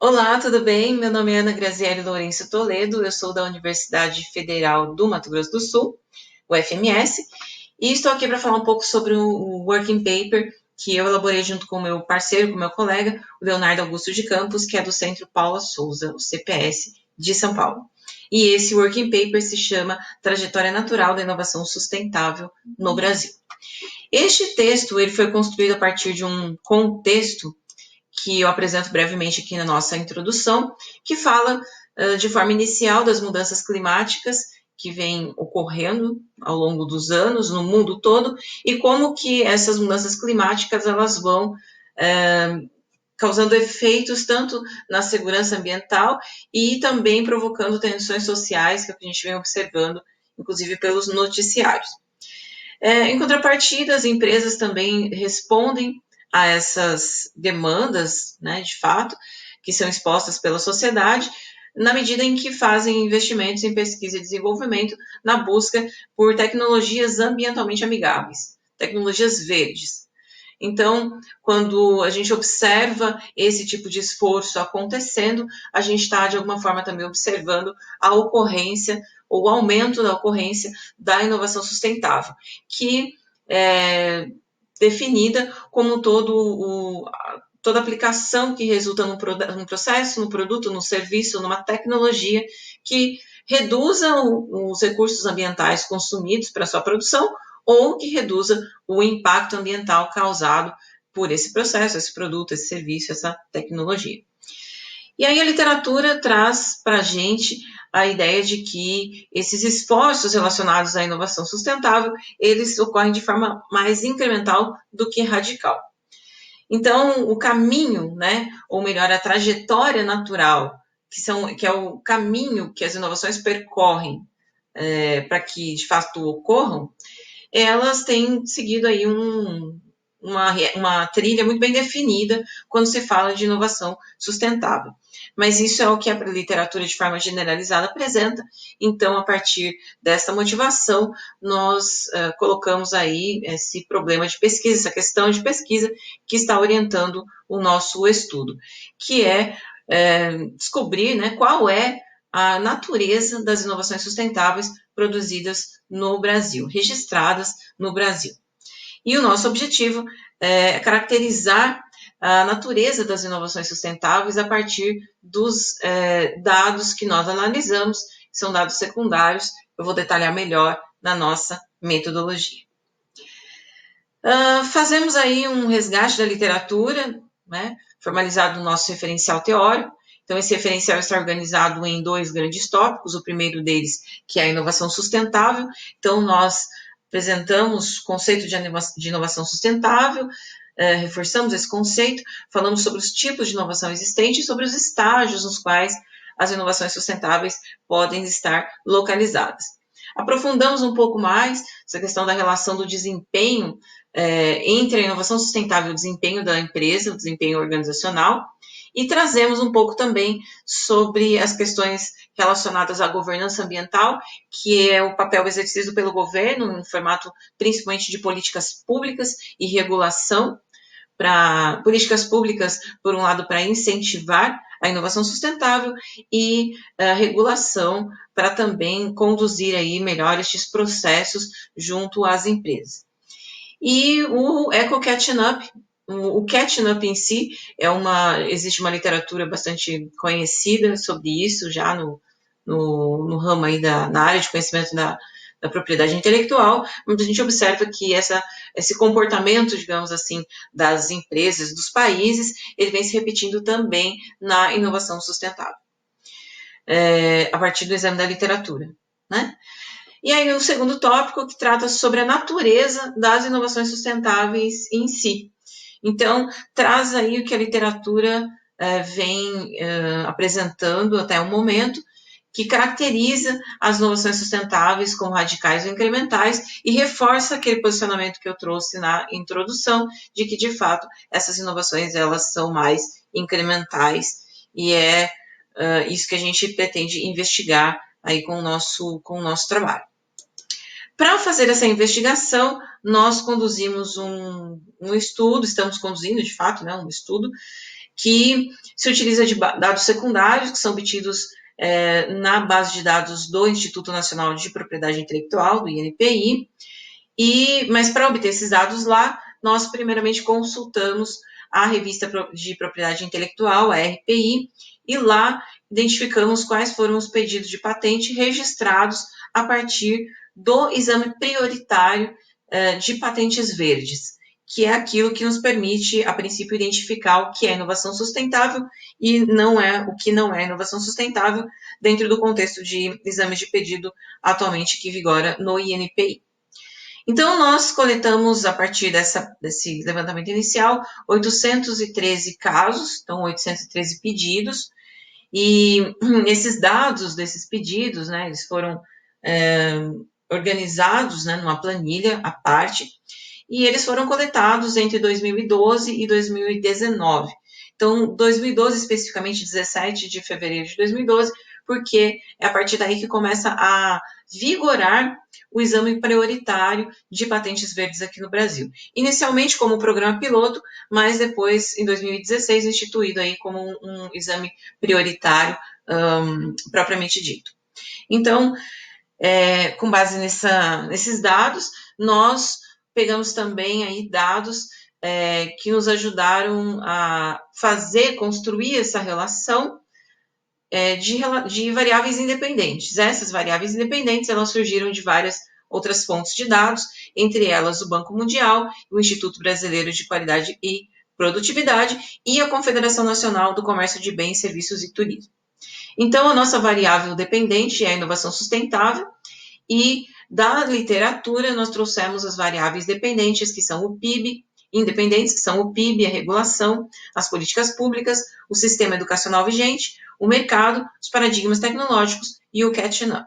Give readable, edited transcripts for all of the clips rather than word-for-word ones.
Olá, tudo bem? Meu nome é Ana Graziele Lourenço Toledo, eu sou da Universidade Federal do Mato Grosso do Sul, UFMS, e estou aqui para falar um pouco sobre o working paper que eu elaborei junto com o meu parceiro, com o meu colega, o Leonardo Augusto de Campos, que é do Centro Paula Souza, o CPS, de São Paulo. E esse working paper se chama Trajetória Natural da Inovação Sustentável no Brasil. Este texto ele foi construído a partir de um contexto que eu apresento brevemente aqui na nossa introdução, que fala de forma inicial das mudanças climáticas que vêm ocorrendo ao longo dos anos no mundo todo e como que essas mudanças climáticas elas vão causando efeitos tanto na segurança ambiental e também provocando tensões sociais que a gente vem observando, inclusive pelos noticiários. Em contrapartida, as empresas também respondem a essas demandas, né, de fato, que são expostas pela sociedade, na medida em que fazem investimentos em pesquisa e desenvolvimento na busca por tecnologias ambientalmente amigáveis, tecnologias verdes. Então, quando a gente observa esse tipo de esforço acontecendo, a gente está, de alguma forma, também observando a ocorrência ou o aumento da ocorrência da inovação sustentável, que é definida como toda aplicação que resulta num processo, num produto, num serviço, numa tecnologia que reduza os recursos ambientais consumidos para sua produção ou que reduza o impacto ambiental causado por esse processo, esse produto, esse serviço, essa tecnologia. E aí a literatura traz para a gente a ideia de que esses esforços relacionados à inovação sustentável, eles ocorrem de forma mais incremental do que radical. Então, o caminho, né, ou melhor, a trajetória natural, que é o caminho que as inovações percorrem para que, de fato, ocorram, elas têm seguido aí uma trilha muito bem definida quando se fala de inovação sustentável. Mas isso é o que a literatura de forma generalizada apresenta, então, a partir dessa motivação, nós colocamos aí esse problema de pesquisa, essa questão de pesquisa que está orientando o nosso estudo, que é descobrir, né, qual é a natureza das inovações sustentáveis produzidas no Brasil, registradas no Brasil. E o nosso objetivo é caracterizar a natureza das inovações sustentáveis a partir dos dados que nós analisamos, que são dados secundários, eu vou detalhar melhor na nossa metodologia. Fazemos aí um resgate da literatura, né, formalizado no nosso referencial teórico. Então, esse referencial está organizado em dois grandes tópicos, o primeiro deles, que é a inovação sustentável. Então, nós apresentamos o conceito de inovação sustentável, reforçamos esse conceito, falamos sobre os tipos de inovação existentes e sobre os estágios nos quais as inovações sustentáveis podem estar localizadas. Aprofundamos um pouco mais essa questão da relação do desempenho entre a inovação sustentável e o desempenho da empresa, o desempenho organizacional, e trazemos um pouco também sobre as questões relacionadas à governança ambiental, que é o papel exercido pelo governo, no formato principalmente de políticas públicas e regulação, para políticas públicas, por um lado, para incentivar a inovação sustentável e a regulação para também conduzir aí melhor estes processos junto às empresas. E o Eco Catching Up, o Catching Up em si, existe uma literatura bastante conhecida sobre isso já no ramo aí na área de conhecimento da propriedade intelectual, onde a gente observa que esse comportamento, digamos assim, das empresas, dos países, ele vem se repetindo também na inovação sustentável, a partir do exame da literatura, né? E aí o segundo tópico que trata sobre a natureza das inovações sustentáveis em si. Então, traz aí o que a literatura vem apresentando até o momento, que caracteriza as inovações sustentáveis como radicais ou incrementais e reforça aquele posicionamento que eu trouxe na introdução, de que, de fato, essas inovações elas são mais incrementais e é isso que a gente pretende investigar aí com o nosso trabalho. Para fazer essa investigação, nós conduzimos um estudo, estamos conduzindo, de fato, né, um estudo, que se utiliza de dados secundários, que são obtidos na base de dados do Instituto Nacional de Propriedade Intelectual, do INPI, mas para obter esses dados lá, nós primeiramente consultamos a Revista de Propriedade Intelectual, a RPI, e lá identificamos quais foram os pedidos de patente registrados a partir do exame prioritário de patentes verdes, que é aquilo que nos permite, a princípio, identificar o que é inovação sustentável e o que não é inovação sustentável dentro do contexto de exames de pedido atualmente que vigora no INPI. Então, nós coletamos, a partir desse levantamento inicial, 813 casos, então 813 pedidos, e esses dados desses pedidos, né, eles foram organizados, né, numa planilha à parte, e eles foram coletados entre 2012 e 2019. Então, 2012, especificamente 17 de fevereiro de 2012, porque é a partir daí que começa a vigorar o exame prioritário de patentes verdes aqui no Brasil. Inicialmente como um programa piloto, mas depois, em 2016, instituído aí como um exame prioritário propriamente dito. Então, com base nesses dados, nós pegamos também aí dados que nos ajudaram a construir essa relação de variáveis independentes. Essas variáveis independentes, elas surgiram de várias outras fontes de dados, entre elas o Banco Mundial, o Instituto Brasileiro de Qualidade e Produtividade e a Confederação Nacional do Comércio de Bens, Serviços e Turismo. Então, a nossa variável dependente é a inovação sustentável, e da literatura nós trouxemos as variáveis dependentes, que são o PIB, independentes, que são o PIB, a regulação, as políticas públicas, o sistema educacional vigente, o mercado, os paradigmas tecnológicos e o catching up.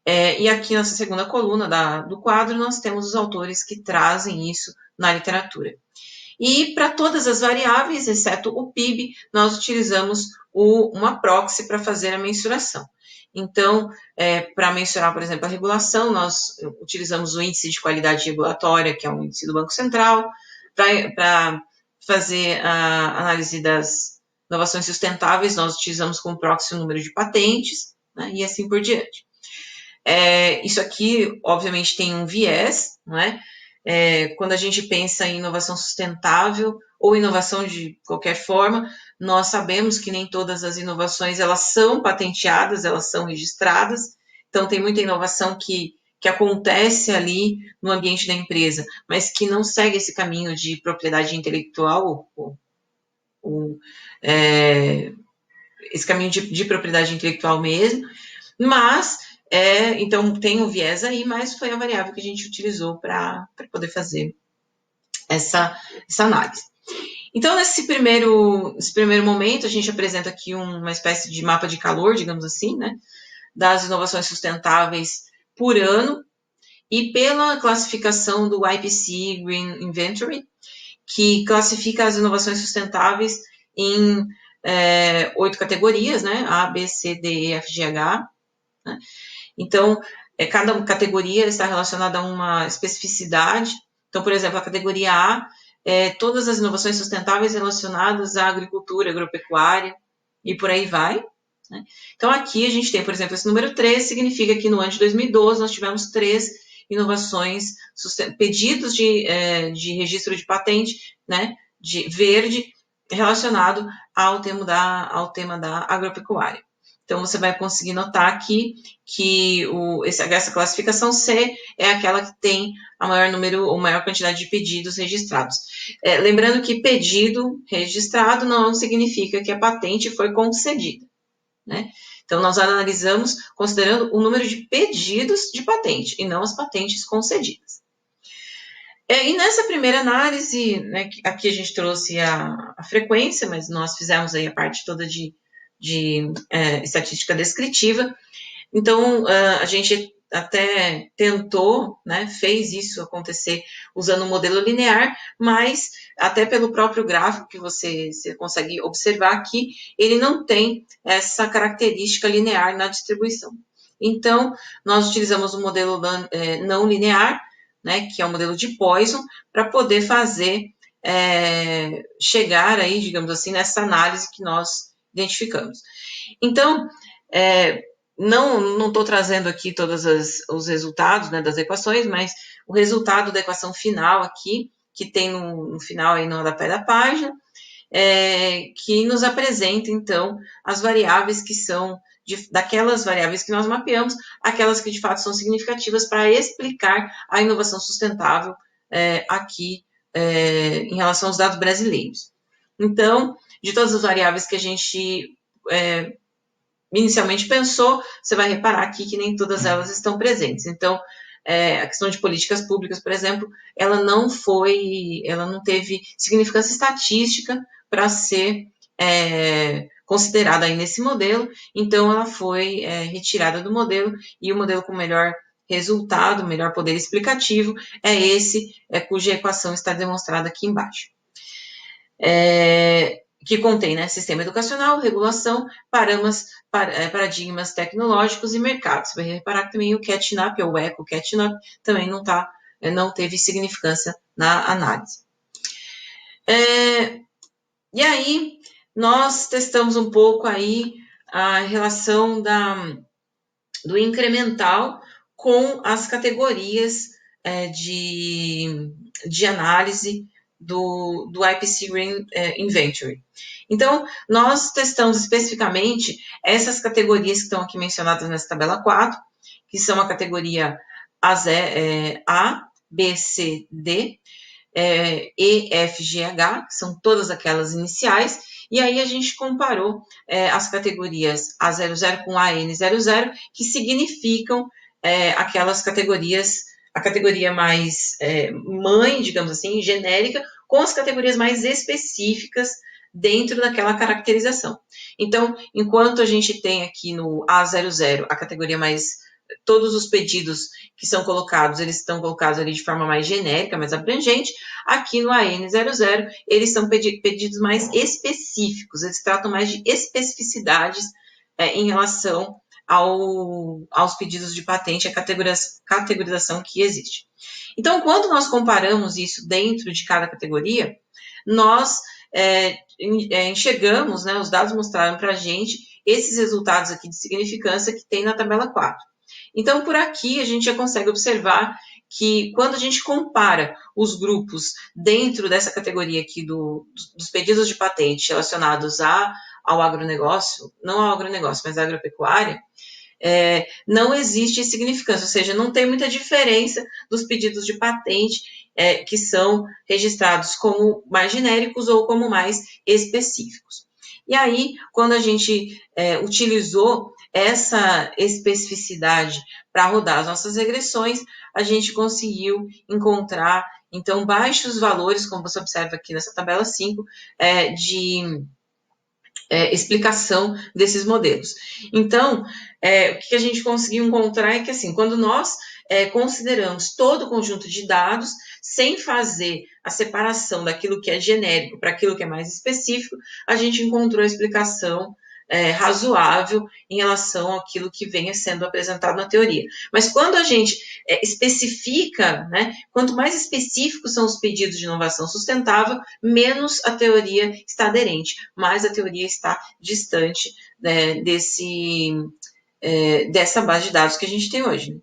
E aqui nessa segunda coluna do quadro nós temos os autores que trazem isso na literatura. E para todas as variáveis, exceto o PIB, nós utilizamos uma proxy para fazer a mensuração. Então, para mensurar, por exemplo, a regulação, nós utilizamos o índice de qualidade regulatória, que é um índice do Banco Central, para fazer a análise das inovações sustentáveis, nós utilizamos como proxy o número de patentes, né, e assim por diante. Isso aqui, obviamente, tem um viés, não é? Quando a gente pensa em inovação sustentável ou inovação de qualquer forma, nós sabemos que nem todas as inovações elas são patenteadas, elas são registradas, então tem muita inovação que acontece ali no ambiente da empresa, mas que não segue esse caminho de propriedade intelectual, esse caminho de propriedade intelectual mesmo, mas então tem um viés aí, mas foi a variável que a gente utilizou para poder fazer essa análise. Então, nesse primeiro momento, a gente apresenta aqui uma espécie de mapa de calor, digamos assim, né, das inovações sustentáveis por ano, e pela classificação do IPC Green Inventory, que classifica as inovações sustentáveis em 8 categorias, né, A, B, C, D, E, F, G, H, né? Então, cada categoria está relacionada a uma especificidade. Então, por exemplo, a categoria A todas as inovações sustentáveis relacionadas à agricultura, agropecuária e por aí vai, né? Então, aqui a gente tem, por exemplo, esse número 3, significa que no ano de 2012 nós tivemos 3 inovações, pedidos de registro de patente, né, de verde, relacionado ao tema da agropecuária. Então, você vai conseguir notar aqui que essa classificação C é aquela que tem maior quantidade de pedidos registrados. Lembrando que pedido registrado não significa que a patente foi concedida, né? Então, nós analisamos considerando o número de pedidos de patente e não as patentes concedidas. E nessa primeira análise, né, aqui a gente trouxe a frequência, mas nós fizemos aí a parte toda de estatística descritiva. Então, a gente até tentou, né, fez isso acontecer usando um modelo linear, mas até pelo próprio gráfico que você consegue observar aqui, ele não tem essa característica linear na distribuição. Então, nós utilizamos um modelo não linear, né, que é o modelo de Poisson, para poder fazer chegar aí, digamos assim, nessa análise que nós identificamos. Então, não estou trazendo aqui todos os resultados, né, das equações, mas o resultado da equação final aqui, que tem no final aí no rodapé da página, que nos apresenta, então, as variáveis que são, daquelas variáveis que nós mapeamos, aquelas que de fato são significativas para explicar a inovação sustentável aqui em relação aos dados brasileiros. Então, de todas as variáveis que a gente inicialmente pensou, você vai reparar aqui que nem todas elas estão presentes. Então, a questão de políticas públicas, por exemplo, ela não teve significância estatística para ser considerada aí nesse modelo, então ela foi retirada do modelo, e o modelo com melhor resultado, melhor poder explicativo, é esse cuja equação está demonstrada aqui embaixo. Que contém, né, sistema educacional, regulação, paradigmas tecnológicos e mercados. Você vai reparar que também o catching up, ou o eco catching up, também não teve significância na análise. E aí, nós testamos um pouco aí a relação do incremental com as categorias de análise do IPC Green Inventory. Então, nós testamos especificamente essas categorias que estão aqui mencionadas nessa tabela 4, que são a categoria A, B, C, D, E, F, G, H, que são todas aquelas iniciais, e aí a gente comparou as categorias A00 com AN00, que significam aquelas categorias, a categoria mais mãe, digamos assim, genérica, com as categorias mais específicas dentro daquela caracterização. Então, enquanto a gente tem aqui no A00 a categoria mais, todos os pedidos que são colocados, eles estão colocados ali de forma mais genérica, mais abrangente, aqui no AN00 eles são pedidos mais específicos, eles tratam mais de especificidades em relação aos pedidos de patente, a categorização que existe. Então, quando nós comparamos isso dentro de cada categoria, nós enxergamos, né, os dados mostraram para a gente esses resultados aqui de significância que tem na tabela 4. Então, por aqui, a gente já consegue observar que quando a gente compara os grupos dentro dessa categoria aqui dos pedidos de patente relacionados ao agronegócio, não ao agronegócio, mas à agropecuária, não existe significância, ou seja, não tem muita diferença dos pedidos de patente que são registrados como mais genéricos ou como mais específicos. E aí, quando a gente utilizou essa especificidade para rodar as nossas regressões, a gente conseguiu encontrar, então, baixos valores, como você observa aqui nessa tabela 5, de explicação desses modelos. Então, o que a gente conseguiu encontrar é que, assim, quando nós consideramos todo o conjunto de dados, sem fazer a separação daquilo que é genérico para aquilo que é mais específico, a gente encontrou a explicação razoável em relação àquilo que venha sendo apresentado na teoria. Mas quando a gente especifica, né, quanto mais específicos são os pedidos de inovação sustentável, menos a teoria está aderente, mais a teoria está distante dessa base de dados que a gente tem hoje. Né?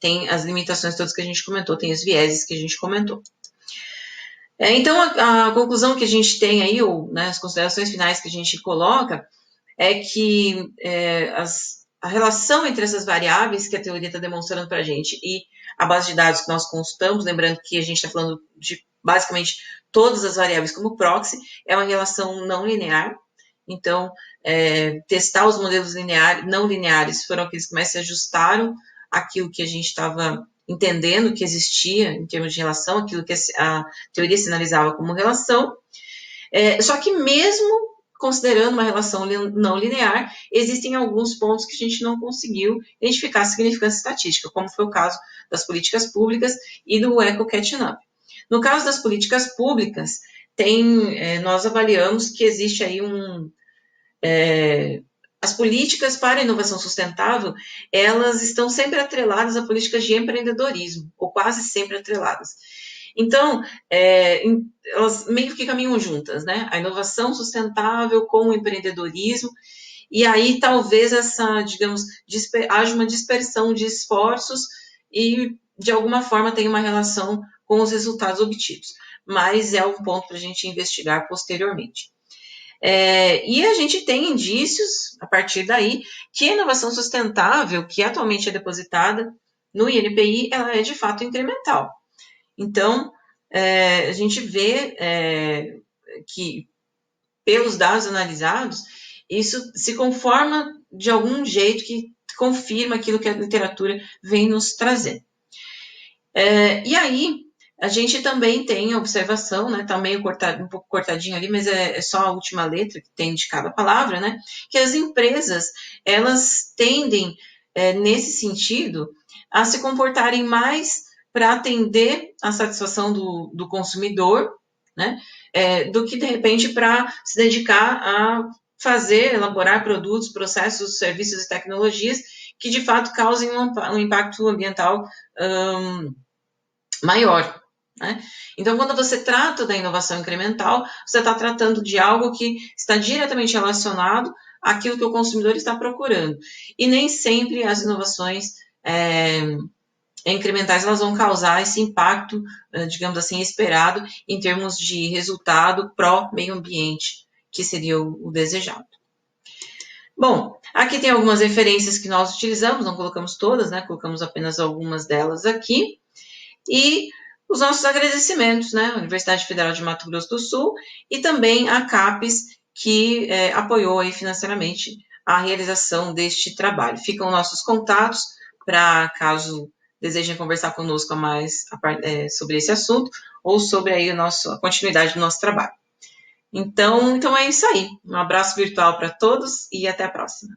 Tem as limitações todas que a gente comentou, tem os vieses que a gente comentou. Então, a conclusão que a gente tem aí, ou né, as considerações finais que a gente coloca, é que a relação entre essas variáveis que a teoria está demonstrando para a gente e a base de dados que nós consultamos, lembrando que a gente está falando de basicamente todas as variáveis como proxy, é uma relação não linear. Então, testar os modelos não lineares foram aqueles que mais se ajustaram àquilo que a gente estava entendendo que existia em termos de relação, aquilo que a teoria sinalizava como relação. Só que mesmo considerando uma relação não linear, existem alguns pontos que a gente não conseguiu identificar significância estatística, como foi o caso das políticas públicas e do eco catching up. No caso das políticas públicas, nós avaliamos que existe aí as políticas para a inovação sustentável, elas estão sempre atreladas a políticas de empreendedorismo, ou quase sempre atreladas. Então, elas meio que caminham juntas, né? A inovação sustentável com o empreendedorismo, e aí talvez essa, digamos, haja uma dispersão de esforços e, de alguma forma, tenha uma relação com os resultados obtidos. Mas é um ponto para a gente investigar posteriormente. E a gente tem indícios, a partir daí, que a inovação sustentável, que atualmente é depositada no INPI, ela é de fato incremental. Então, a gente vê que, pelos dados analisados, isso se conforma de algum jeito que confirma aquilo que a literatura vem nos trazer. E aí, a gente também tem a observação, né, tá meio cortado, um pouco cortadinho ali, mas é só a última letra que tem de cada palavra, né, que as empresas, elas tendem, nesse sentido, a se comportarem mais para atender a satisfação do consumidor, né, do que, de repente, para se dedicar a elaborar produtos, processos, serviços e tecnologias que, de fato, causem um impacto ambiental maior. Né? Então, quando você trata da inovação incremental, você está tratando de algo que está diretamente relacionado àquilo que o consumidor está procurando. E nem sempre as inovações incrementais elas vão causar esse impacto, digamos assim, esperado em termos de resultado pró-meio ambiente, que seria o desejado. Bom, aqui tem algumas referências que nós utilizamos, não colocamos todas, né? Colocamos apenas algumas delas aqui. E os nossos agradecimentos, né? A Universidade Federal de Mato Grosso do Sul e também a CAPES, que apoiou aí financeiramente a realização deste trabalho. Ficam nossos contatos para caso desejem conversar conosco mais sobre esse assunto ou sobre aí a continuidade do nosso trabalho. Então é isso aí. Um abraço virtual para todos e até a próxima.